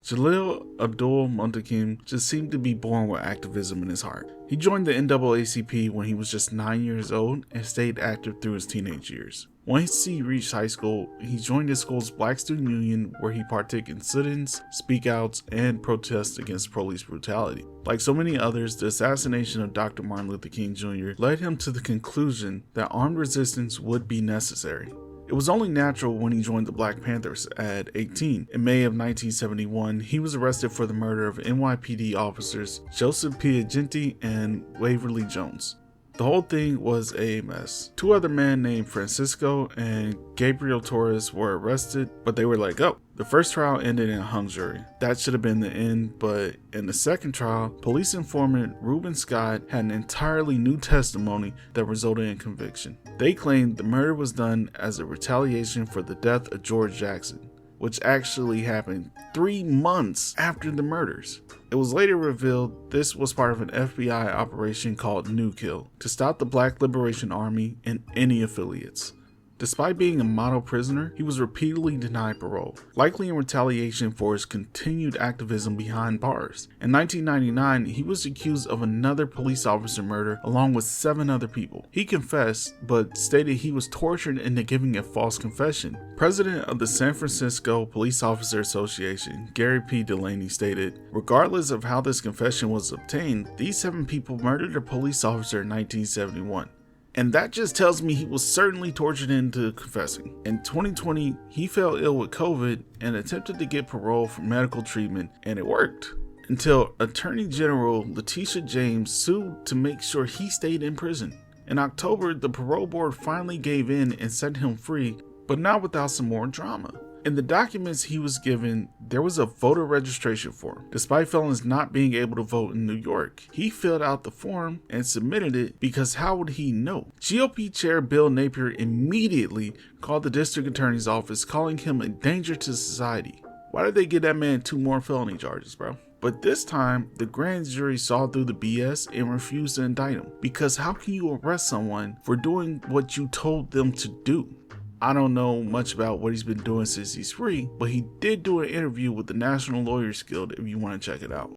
Jalil Abdul Muntaqim just seemed to be born with activism in his heart. He joined the NAACP when he was just 9 years old and stayed active through his teenage years. Once he reached high school, he joined his school's Black Student Union where he partook in sit-ins, speak-outs, and protests against police brutality. Like so many others, the assassination of Dr. Martin Luther King Jr. led him to the conclusion that armed resistance would be necessary. It was only natural when he joined the Black Panthers at 18. In May of 1971, he was arrested for the murder of NYPD officers Joseph Piagenti and Waverly Jones. The whole thing was a mess. Two other men named Francisco and Gabriel Torres were arrested, but they were let go. The first trial ended in a hung jury. That should have been the end, but in the second trial, police informant Reuben Scott had an entirely new testimony that resulted in conviction. They claimed the murder was done as a retaliation for the death of George Jackson, which actually happened 3 months after the murders. It was later revealed this was part of an FBI operation called New Kill to stop the Black Liberation Army and any affiliates. Despite being a model prisoner, he was repeatedly denied parole, likely in retaliation for his continued activism behind bars. In 1999, he was accused of another police officer murder along with 7 other people. He confessed, but stated he was tortured into giving a false confession. President of the San Francisco Police Officer Association, Gary P. Delaney, stated, "Regardless of how this confession was obtained, these 7 people murdered a police officer in 1971. And that just tells me he was certainly tortured into confessing." In 2020, he fell ill with COVID and attempted to get parole for medical treatment, and it worked. Until Attorney General Letitia James sued to make sure he stayed in prison. In October, the parole board finally gave in and set him free, but not without some more drama. In the documents he was given, there was a voter registration form. Despite felons not being able to vote in New York, he filled out the form and submitted it because how would he know? GOP Chair Bill Napier immediately called the district attorney's office, calling him a danger to society. Why did they give that man 2 more felony charges, bro? But this time, the grand jury saw through the BS and refused to indict him. Because how can you arrest someone for doing what you told them to do? I don't know much about what he's been doing since he's free, but he did do an interview with the National Lawyers Guild if you want to check it out.